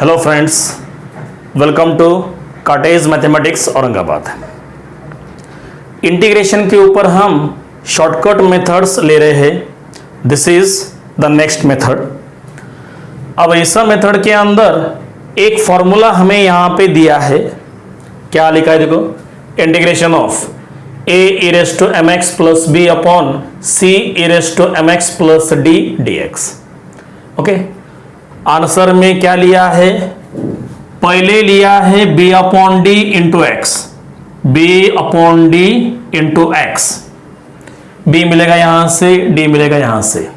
Hello friends, welcome to cottage mathematics Aurangabad. Integration के ऊपर हम शॉर्टकट मेथड्स ले रहे हैं। This is the next method. अब ऐसा मेथड के अंदर एक फॉर्मूला हमें यहां पे दिया है। क्या लिखा है देखो, integration of a e raise to m x plus b upon c e raise to m x plus d d x. Okay, answer में क्या लिया है, पहले लिया है b upon d into x, b upon d into x. B मिलेगा यहां से, डी मिलेगा यहां से।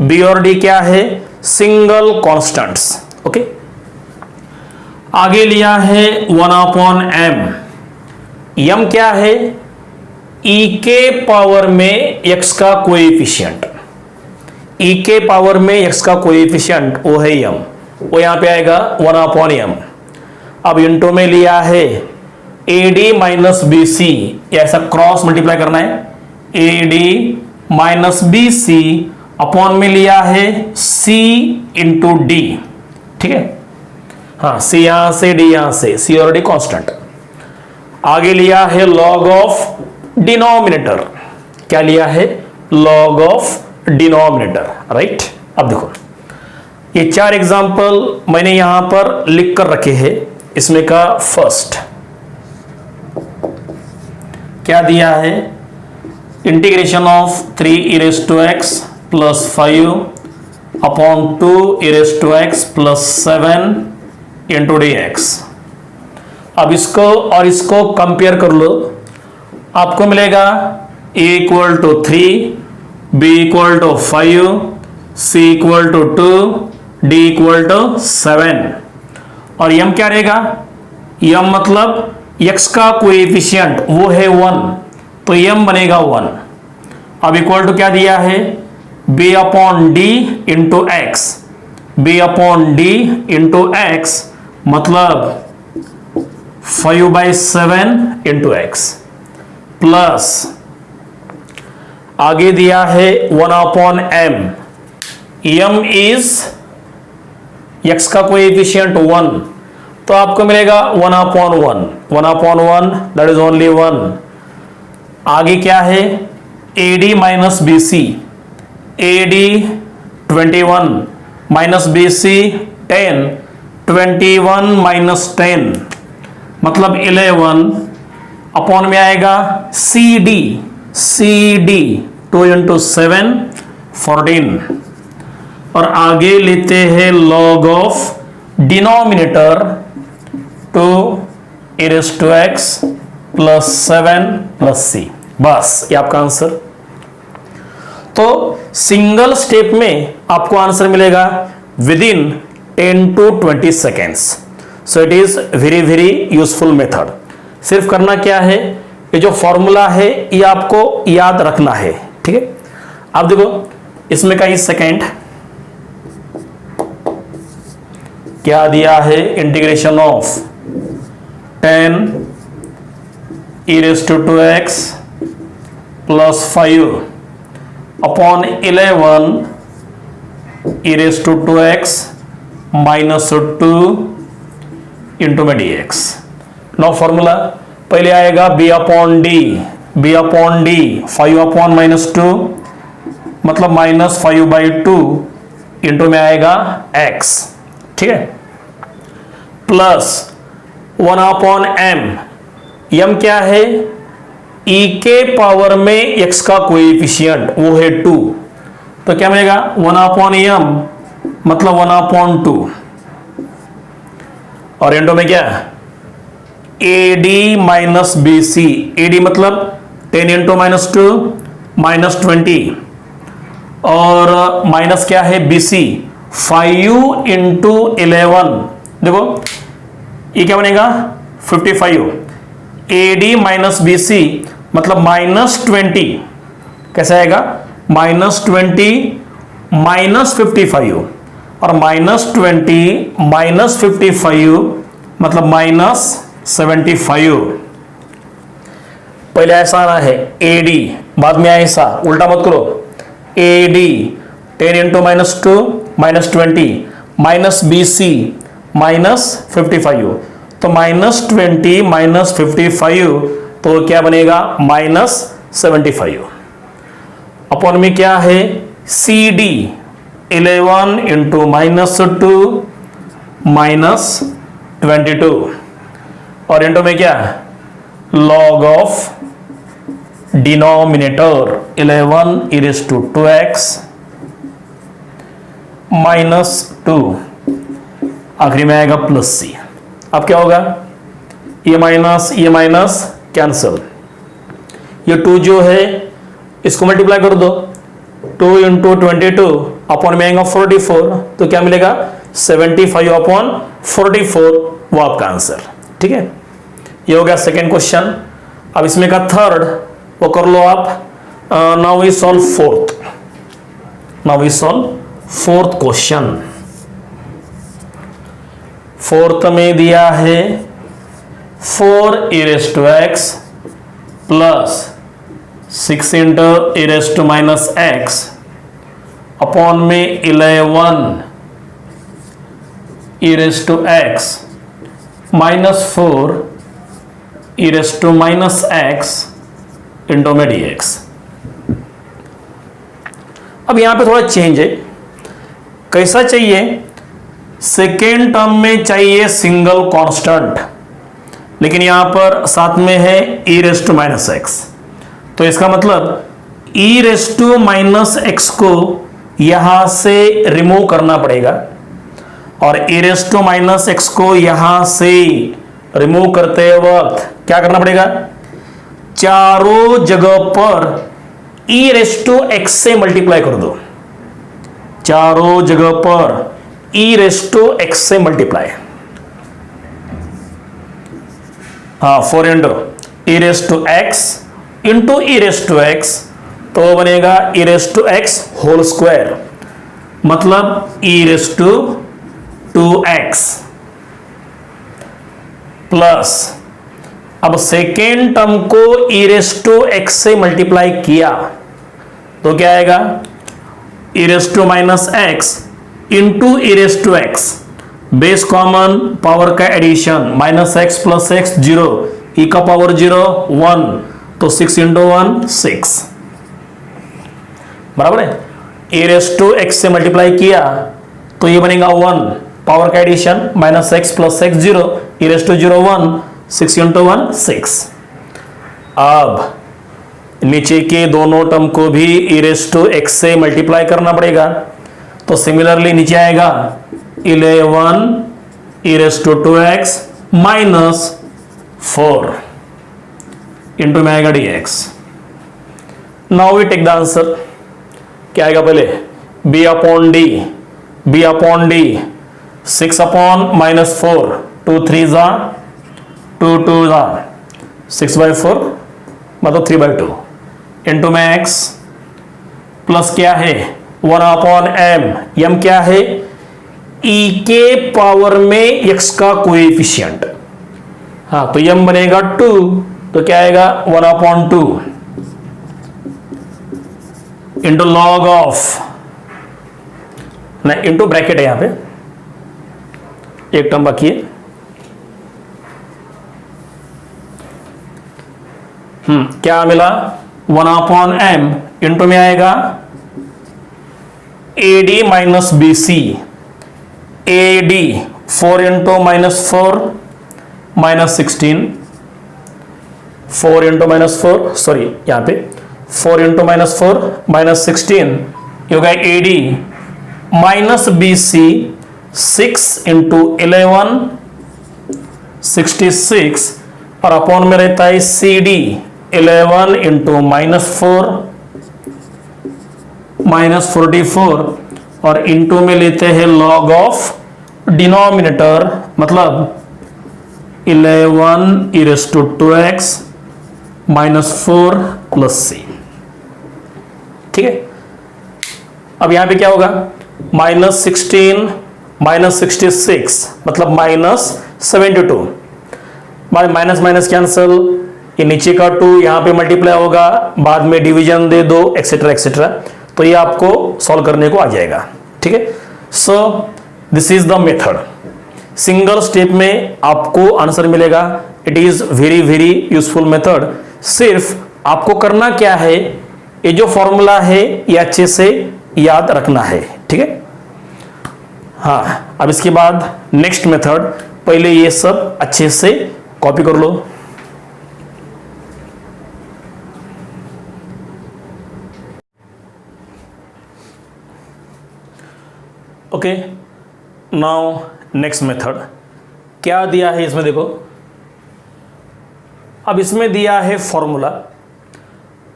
बी और डी क्या है, सिंगल कॉन्स्टेंट्स। ओके, आगे लिया है 1 अपॉन एम। एम क्या है, ई के पावर में एक्स का कोएफिशिएंट, ई के पावर में एक्स का कोएफिशिएंट वो है एम, वो यहां पे आएगा 1 अपॉन एम। अब इंटू में लिया है a d minus b c, ऐसा क्रॉस मल्टीप्लाई करना है, a d minus b c upon में लिया है सी इंटू डी। ठीक है, हाँ, सी यहां से, डी यहां से, सी और डी कॉन्स्टेंट। आगे लिया है लॉग ऑफ डिनोमिनेटर। क्या लिया है, लॉग ऑफ डिनोमिनेटर, राइट। अब देखो ये 4 एग्जाम्पल मैंने यहां पर लिख कर रखे हैं। इसमें का फर्स्ट क्या दिया है, integration of 3 e raise to x plus 5 upon 2 e raise to x plus 7 into d x. अब इसको और इसको कंपेयर कर लो, आपको मिलेगा a equal to 3, b equal to 5, c equal to 2, d equal to 7 और m क्या रहेगा, m मतलब x का कोएफिशिएंट वो है 1, तो m बनेगा 1। अब इक्वल टू क्या दिया है, b upon d into x, b upon d into x मतलब 5/7 इंटू एक्स प्लस आगे दिया है 1 upon m. M is x का कोएफिशिएंट 1, तो आपको मिलेगा 1 upon 1, 1 upon 1 that is only 1। आगे क्या है, a d minus b c, a d 21 minus b c 10, 21 minus 10 मतलब 11 अपॉन में आएगा c d, c D 2 into 7 14। और आगे लेते हैं log of denominator 2 e raise to x plus 7 plus c. बस ये आपका आंसर। तो सिंगल स्टेप में आपको आंसर मिलेगा with in 10 to 20 seconds. So it is very very useful method. सिर्फ करना क्या है, ये जो फॉर्मूला है ये आपको याद रखना है। ठीक है, अब देखो इसमें का इस सेकेंड क्या दिया है, integration of 10 e raise to 2x plus 5 upon 11 e raise to 2x minus 2 into में dx। नो फॉर्मूला पहले आएगा b upon d, b upon d 5 upon minus 2 मतलब माइनस 5/2 इंटू में आएगा x। ठीक है, प्लस 1 अपॉन m। m क्या है, e के पावर में x का कोएफिशिएंट वो है 2, तो क्या मिलेगा 1 अपॉन m मतलब 1 अपॉन 2 और इंटू में क्या a d minus b c, a d मतलब 10 इंटू माइनस 2 माइनस 20 और माइनस क्या है बी सी 5 इंटू 11, देखो ये क्या बनेगा 55। A d minus b c मतलब माइनस 20, कैसे आएगा माइनस 20 माइनस 55 और माइनस 20 माइनस 55 मतलब माइनस 75। पहले ऐसा आना है ए डी, बाद में ऐसा, उल्टा मत करो। A d 10 into minus 2 minus 20 minus b c -55, तो -20 -55 तो क्या बनेगा -75। अपॉन में क्या है CD 11 इंटू -2 -22 और इंटू में क्या log ऑफ डिनोमिनेटर 11 e⁻²x -2, आखिरी में आएगा +c। अब क्या होगा ये माइनस कैंसिल, ये 2 जो है इसको मल्टीप्लाई कर दो, 2 इंटू 22 अपॉन में आएगा 44, तो क्या मिलेगा 75 अपॉन 44, वो आपका आंसर। ठीक है, ये हो गया सेकेंड क्वेश्चन। अब इसमें का थर्ड वो कर लो आप। Now we solve fourth question. Fourth में दिया है 4e⁻x plus 6 into e⁻x upon में 11 e⁻x माइनस 4 e⁻x इंटू में dx। अब यहां पे थोड़ा चेंज है, कैसा चाहिए, सेकेंड टर्म में चाहिए सिंगल कांस्टेंट, लेकिन यहां पर साथ में है e⁻x, तो इसका मतलब e⁻x को यहां से रिमूव करना पड़ेगा, और e⁻x को यहां से रिमूव करते वक्त क्या करना पड़ेगा, चारों जगह पर e⁻x से मल्टीप्लाई कर दो, चारों जगह पर e⁻x से मल्टीप्लाई। हाँ 4 इंटू e⁻x इंटू e⁻x तो बनेगा e⁻x होल स्क्वायर, मतलब e⁻2x प्लस, अब सेकेंड टर्म को e⁻x से मल्टीप्लाई किया तो क्या आएगा e⁻x into e⁻x, base common power का addition, -x plus x 0, e का पावर 0 1, तो 6 इंटू 1 6, बराबर है। e⁻x से मल्टीप्लाई किया तो ये बनेगा 1, पावर का addition -x plus x 0, e⁻0 1, 6 into 1 6। अब नीचे के दोनों टर्म को भी e⁻x से मल्टीप्लाई करना पड़ेगा, तो सिमिलरली नीचे आएगा 11 e⁻2x माइनस 4 इंटू में आएगा dx। Now we take the answer, क्या आएगा पहले b अपॉन d 6 अपॉन -4, 2 3 जा 2 2 जा 6/4 मतलब 3/2 इंटू में x प्लस क्या है 1 अपॉन m क्या है e के पावर में x का कोएफिशिएंट, हाँ तो m बनेगा 2, तो क्या आएगा 1 अपॉन 2 इंटू लॉग ऑफ, नहीं इंटू ब्रैकेट है यहां पे, एक टर्म बाकी है, क्या मिला 1 अपॉन m इंटू में आएगा AD minus BC, AD 4 into -4 -16, 4 into -4 sorry यहां पे 4 इंटू -4 -16, ये होगा AD माइनस BC 6 इंटू 11 66, और अपॉन में रहता है CD 11 इंटू -4 -44, और इंटू में लेते हैं लॉग ऑफ डिनोमिनेटर, मतलब 11 e⁻2x -4 प्लस c। ठीक है, अब यहां पे क्या होगा -16 -66 मतलब -72, माइनस माइनस कैंसिल, ये नीचे का 2 यहां पे मल्टीप्लाई होगा, बाद में डिवीजन दे दो एक्सेट्रा एक्सेट्रा, तो ये आपको सॉल्व करने को आ जाएगा। ठीक है, so this is the method. Single step में आपको आंसर मिलेगा। It is very very useful method. सिर्फ आपको करना क्या है, ये जो फॉर्मूला है ये अच्छे से याद रखना है, ठीक है। हाँ, अब इसके बाद नेक्स्ट मेथड, पहले ये सब अच्छे से कॉपी कर लो। ओके, नाउ नेक्स्ट मेथड क्या दिया है इसमें देखो। अब इसमें दिया है फॉर्मूला।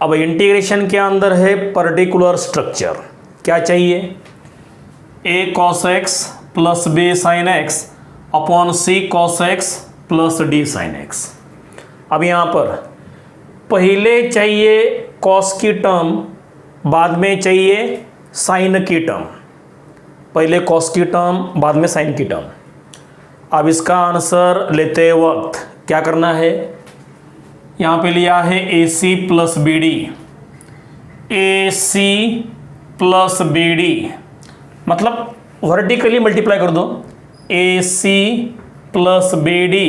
अब इंटीग्रेशन के अंदर है पर्टिकुलर स्ट्रक्चर। क्या चाहिए, a cos x plus b sin x upon c cos x plus d sin x। अब यहाँ पर पहले चाहिए cos की टर्म, बाद में चाहिए sin की टर्म। पहले cos की टर्म, बाद में sin की टर्म। अब इसका आंसर लेते वक्त क्या करना है, यहाँ पे लिया है AC plus BD, AC plus BD, मतलब वर्टिकली मल्टीप्लाई कर दो, AC प्लस BD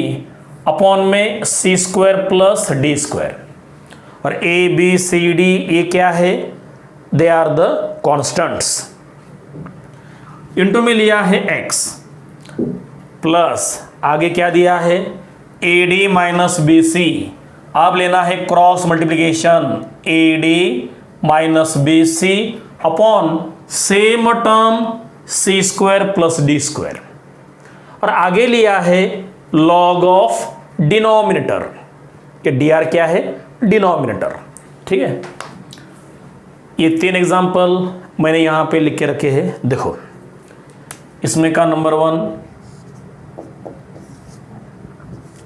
अपॉन में C square plus D square. और A B C D ये क्या है, they are the constants. Into में लिया है x प्लस आगे क्या दिया है AD माइनस BC। अब लेना है cross multiplication, AD minus BC upon same term C square plus D square. और आगे लिया है लॉग ऑफ डिनोमिनेटर, कि DR क्या है, डिनोमिनेटर, ठीक है। ये 3 एग्जाम्पल मैंने यहां पे लिख के रखे हैं, देखो। इसमें का नंबर 1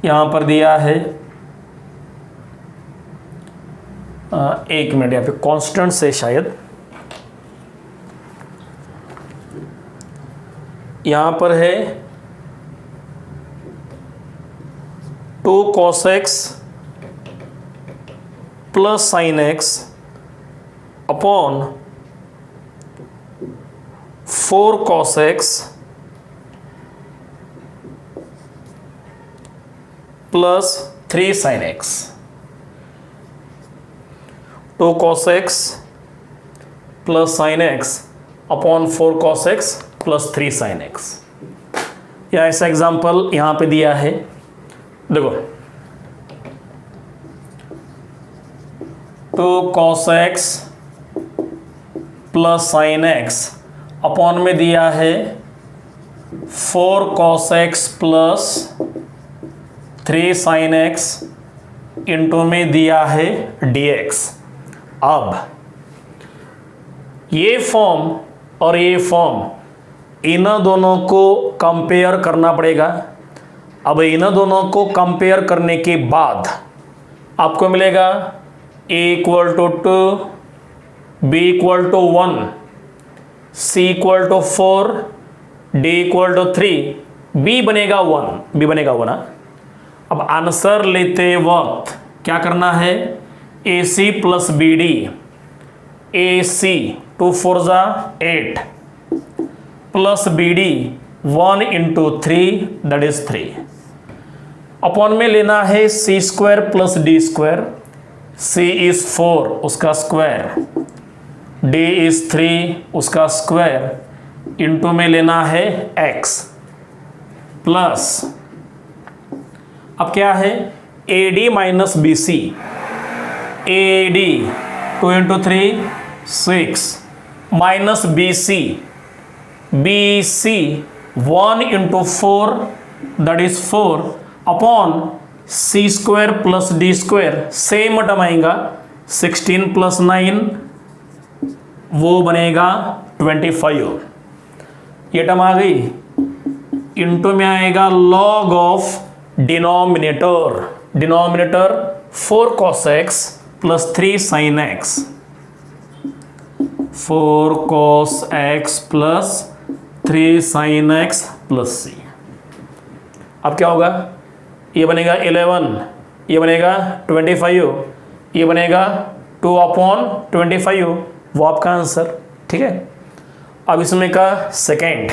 यहां पर दिया है, एक मिनट, यहाँ पे कांस्टेंट से शायद यहां पर है 2 cos x plus sin x upon 4 cos x plus 3 sin x। 2 cos x plus sin x upon 4 cos x plus 3 sin x। या ऐसा एग्जाम्पल यहां पे दिया है, देखो। 2 cos x plus sin x upon में दिया है 4 cos x plus 3 sin x into में दिया है dx। अब ये फॉर्म और ये फॉर्म, इन दोनों को कंपेयर करना पड़ेगा। अब इन दोनों को कंपेयर करने के बाद आपको मिलेगा a equal to 2, b equal to 1, c equal to 4, d equal to 3, b बनेगा 1। अब आंसर लेते वक्त क्या करना है, AC प्लस BD, AC 2 4 जा 8 plus BD 1 into 3 that is 3 upon में लेना है C square plus D square. C is 4 उसका स्क्वायर, D इज 3 उसका स्क्वायर इंटू में लेना है x प्लस, अब क्या है AD minus BC, AD 2 into 3 6 minus BC, BC 1 into 4 that is 4 upon C square plus D square, same term आएगा 16 plus 9 वो बनेगा 25। ये टर्म आ गई, इंटू में आएगा log of denominator, 4 cos x plus 3 sin x, 4 cos x plus 3 sin x plus c। अब क्या होगा, ये बनेगा 11, ये बनेगा 25, ये बनेगा 2 अपॉन 25, वो आपका आंसर, ठीक है। अब इसमें का सेकेंड,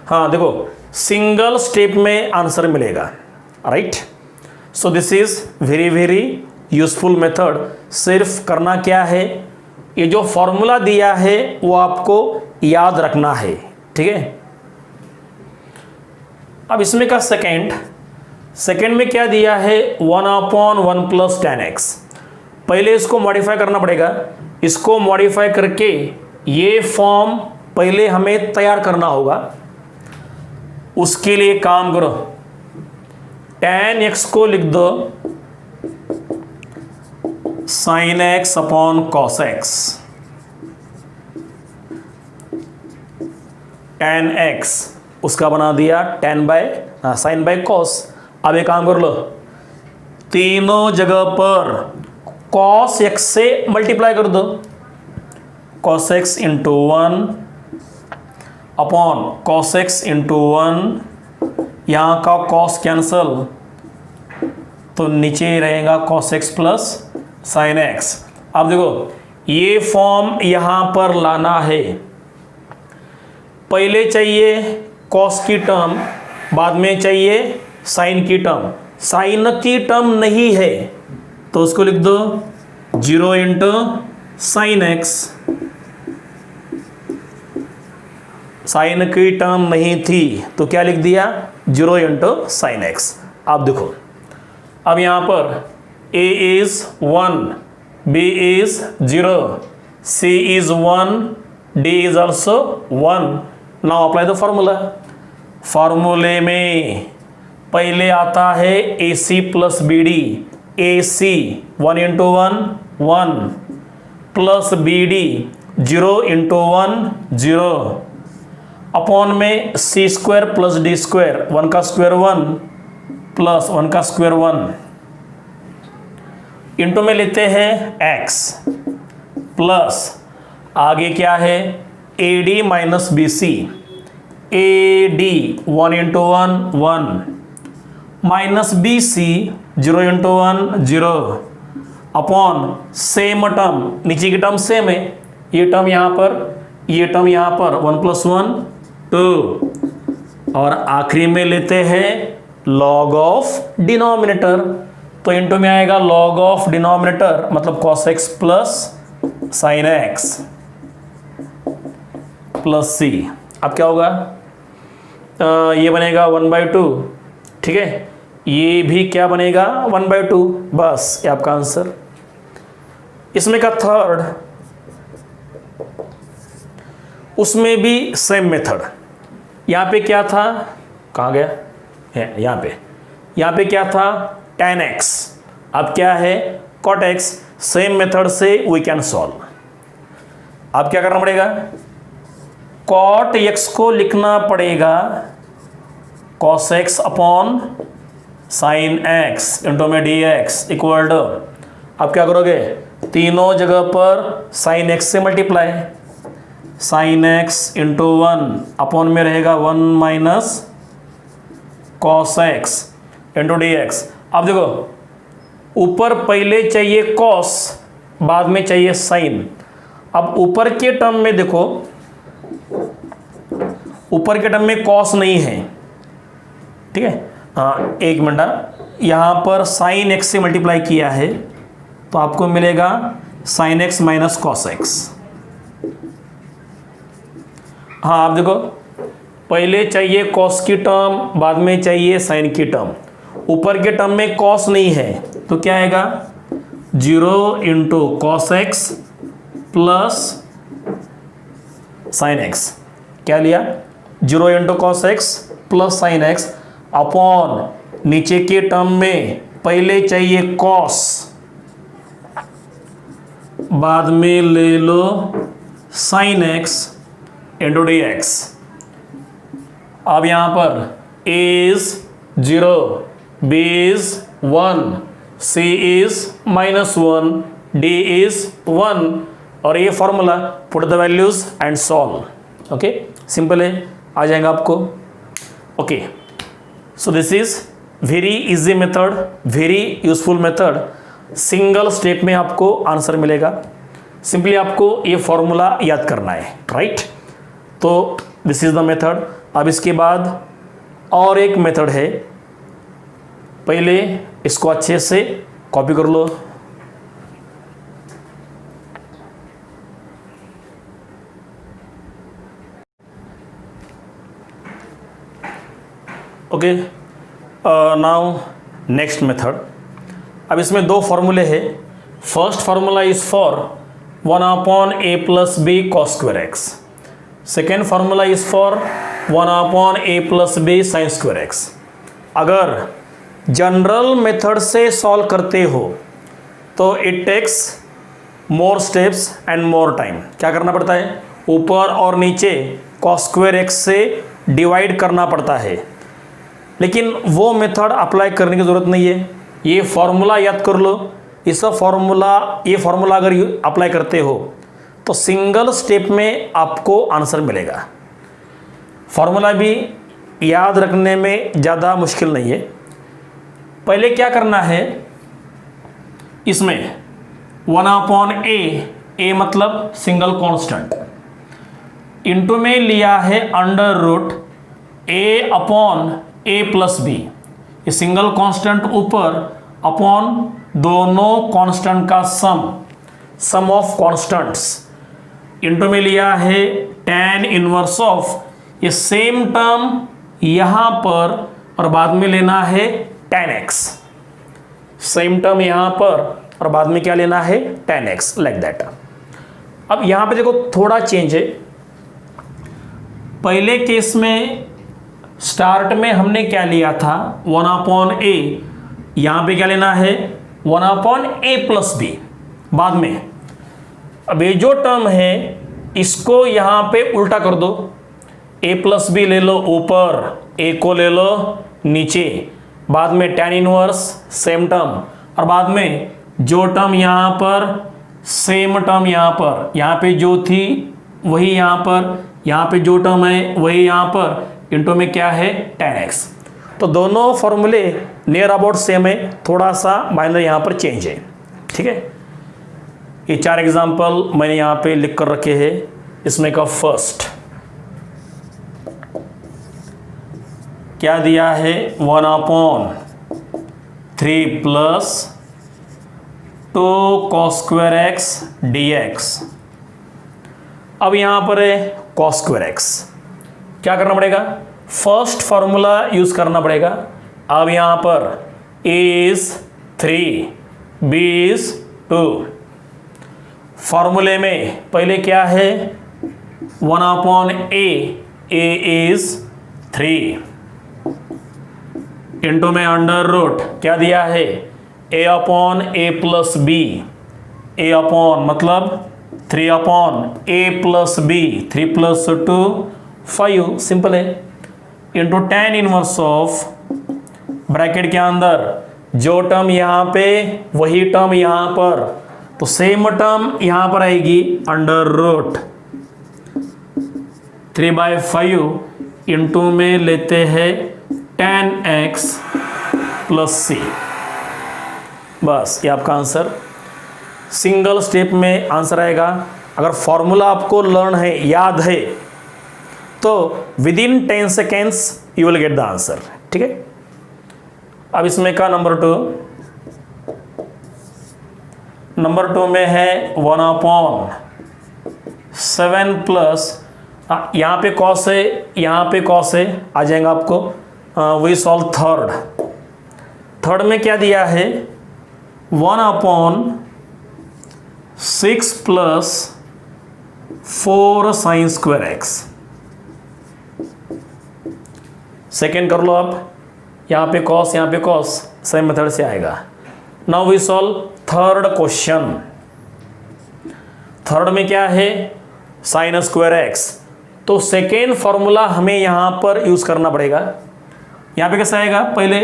हाँ देखो सिंगल स्टेप में आंसर मिलेगा, right. So this is very very useful method. सिर्फ करना क्या है, ये जो फॉर्मूला दिया है वो आपको याद रखना है, ठीक है। अब इसमें का सेकेंड में क्या दिया है, 1/1 + tan x। पहले इसको मॉडिफाई करना पड़ेगा, इसको मॉडिफाई करके ये फॉर्म पहले हमें तैयार करना होगा। उसके लिए काम करो, tan x को लिख दो sin x upon cos x। tan x उसका बना दिया sin बाय cos। अब एक काम कर लो, तीनों जगह पर cos x से मल्टीप्लाई कर दो, cos x into 1 upon cos x into 1, यहाँ का cos कैंसल तो नीचे रहेगा cos x plus sin x। अब देखो ये फॉर्म यहाँ पर लाना है, पहले चाहिए cos की टर्म, बाद में चाहिए sin की टर्म। sin की टर्म नहीं है तो उसको लिख दो 0 इंटू sin x। sin की टर्म नहीं थी तो क्या लिख दिया 0 इंटू sin x। आप देखो अब यहाँ पर a is 1, b is 0, c is 1, d is also 1। Now apply the formula. फॉर्मूले में पहले आता है AC plus BD। AC 1 into 1 1 plus BD 0 into 1 0 upon में C square plus D square, 1 का स्क्वायर 1 प्लस 1 का स्क्वायर 1 इंटू में लेते हैं x प्लस आगे क्या है AD minus BC। AD 1 into 1 1 minus BC 0 into 1 0 upon same term, नीचे की टर्म सेम है, ये टर्म यहाँ पर, ये टर्म यहाँ पर 1 + 1 2 और आखिरी में लेते हैं लॉग ऑफ डिनोमिनेटर। तो इंटू में आएगा लॉग ऑफ डिनोमिनेटर मतलब cos x plus sin x plus c। अब क्या होगा, ये बनेगा 1/2, ठीक है, ये भी क्या बनेगा 1/2। बस ये आपका आंसर। इसमें का थर्ड, उसमें भी सेम मेथड। यहाँ पे क्या था, कहाँ गया है, यहाँ पे क्या था tan x, अब क्या है cot x। सेम मेथड से वी कैन सॉल्व। अब क्या करना पड़ेगा, cot x को लिखना पड़ेगा cos x upon sin x into में dx इक्वल टू, अब क्या करोगे तीनों जगह पर sin x से multiply, sin x into 1 upon में रहेगा 1 minus cos x into dx। अब देखो ऊपर पहले चाहिए cos, बाद में चाहिए sin। अब ऊपर के टर्म में देखो, ऊपर के टर्म में cos नहीं है, ठीक है, हाँ एक मिनट, यहाँ पर sin x से मल्टीप्लाई किया है तो आपको मिलेगा sin x minus cos x। हाँ आप देखो पहले चाहिए cos की टर्म, बाद में चाहिए sin की टर्म। ऊपर के टर्म में cos नहीं है तो क्या आएगा 0 into cos x plus sin x। क्या लिया 0 into cos x plus sin x upon नीचे के टर्म में पहले चाहिए cos, बाद में ले लो sin x इंटू dx। अब यहाँ पर a is 0, b is 1, c is -1, d is 1 और ये formula put the values and solve. Okay simple है, आ जाएगा आपको। Okay so this is very easy method, very useful method. Single step में आपको आंसर मिलेगा। सिंपली आपको ये फॉर्मूला याद करना है, राइट। तो दिस इज द मेथड। अब इसके बाद और एक मेथड है, पहले इसको अच्छे से कॉपी कर लो। Okay, now next method. अब इसमें दो फॉर्मूले हैं। First formula is for 1/a + b cos square x। Second formula is for 1/a + b sin square x। अगर जनरल मेथड से सॉल्व करते हो तो it takes more steps and more time. क्या करना पड़ता है? ऊपर और नीचे cos square x से डिवाइड करना पड़ता है, लेकिन वो मेथड अप्लाई करने की ज़रूरत नहीं है। ये फॉर्मूला याद कर लो। ये फॉर्मूला अगर अप्लाई करते हो तो सिंगल स्टेप में आपको आंसर मिलेगा। फॉर्मूला भी याद रखने में ज़्यादा मुश्किल नहीं है। पहले क्या करना है, इसमें 1/a मतलब सिंगल कांस्टेंट, इनटू में लिया है √a/a + b। ये सिंगल कांस्टेंट ऊपर अपॉन दोनों कांस्टेंट का सम ऑफ कांस्टेंट्स, इनटू में लिया है tan इनवर्स ऑफ ये सेम टर्म यहाँ पर और बाद में लेना है tan x। सेम टर्म यहाँ पर और बाद में क्या लेना है? tan x, like that. अब यहाँ पे देखो थोड़ा चेंज है। पहले केस में स्टार्ट में हमने क्या लिया था? 1/a। यहाँ पे क्या लेना है? 1/a + b बाद में। अब ये जो टर्म है इसको यहाँ पे उल्टा कर दो। a + b ले लो ऊपर, a को ले लो नीचे, बाद में tan इनवर्स सेम टर्म, और बाद में जो टर्म यहाँ पर सेम टर्म यहाँ पे जो थी वही यहाँ पर, यहाँ पे जो टर्म है वही यहाँ पर, इनटू में क्या है? tan x। तो दोनों फॉर्मूले नियर अबाउट सेम है, थोड़ा सा माइनर यहाँ पर चेंज है। ठीक है, ये 4 एग्जाम्पल मैंने यहाँ पे लिख कर रखे हैं। इसमें का फर्स्ट क्या दिया है? 1/3 + 2 cos square x dx। अब यहाँ पर है cos square x। क्या करना पड़ेगा? फर्स्ट फॉर्मूला यूज करना पड़ेगा। अब यहाँ पर a is 3, b is 2। फॉर्मूले में पहले क्या है? 1/a, a is 3, इनटू में √ क्या दिया है? a/a + b। a अपॉन मतलब 3/a + b, 3 + 2 5, सिंपल है, into tan inverse of bracket के अंदर जो टर्म यहाँ पे वही टर्म यहाँ पर, तो सेम टर्म यहाँ पर आएगी √ 3/5 इंटू में लेते हैं tan x + c। बस ये आपका आंसर। सिंगल स्टेप में आंसर आएगा। अगर फॉर्मूला आपको लर्न है, याद है, तो within 10 seconds you will get the answer. ठीक है, अब इसमें का नंबर 2 में है 1/7 प्लस, यहाँ पे कॉस है, यहाँ पे कॉस है, आ जाएगा आपको। वी सॉल्व थर्ड में क्या दिया है? 1/6 + 4 sin square x। सेकेंड कर लो आप, यहाँ पे कॉस, यहाँ पे कॉस, सेम मेथड से आएगा। Now we solve third question. Third में क्या है? sin square x। तो सेकेंड फॉर्मूला हमें यहाँ पर यूज करना पड़ेगा। यहाँ पे कैसा आएगा? पहले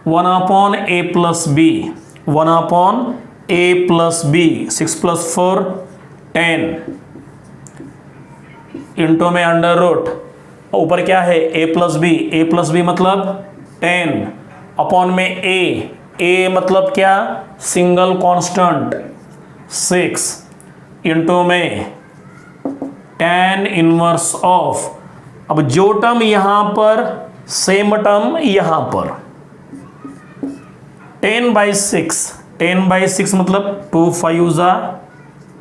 1/a + b, 1/a + b, 6 + 4 10, into में √ ऊपर क्या है? a + b मतलब 10, अपॉन में a मतलब क्या? सिंगल कांस्टेंट 6, इंटू में tan इनवर्स ऑफ अब जो टर्म यहां पर सेम टर्म यहां पर 10/6, 10/6 मतलब 2 5 जा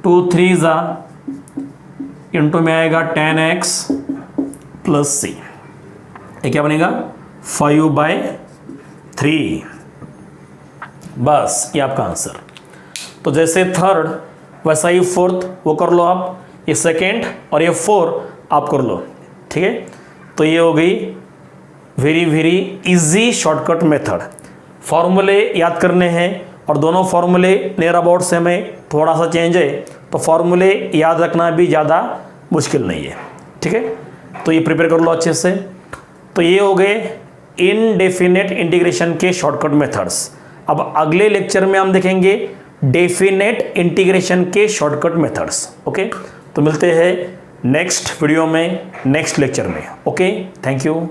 2 3 जा इंटू में आएगा 10x प्लस c, ये क्या बनेगा 5/3। बस ये आपका आंसर। तो जैसे थर्ड वैसा ही फोर्थ वो कर लो आप, ये सेकेंड और ये 4 आप कर लो, ठीक है। तो ये हो गई very very easy shortcut method. फॉर्मूले याद करने हैं और दोनों फॉर्मूले नियर अबाउट सेम है, थोड़ा सा चेंज है, तो फॉर्मूले याद रखना भी ज़्यादा मुश्किल नहीं है, ठीक है। तो ये प्रिपेयर कर लो अच्छे से। तो ये हो गए इनडेफिनेट इंटीग्रेशन के शॉर्टकट मेथड्स। अब अगले लेक्चर में हम देखेंगे डेफिनेट इंटीग्रेशन के शॉर्टकट मेथड्स। ओके, तो मिलते हैं नेक्स्ट वीडियो में, नेक्स्ट लेक्चर में। Okay, thank you.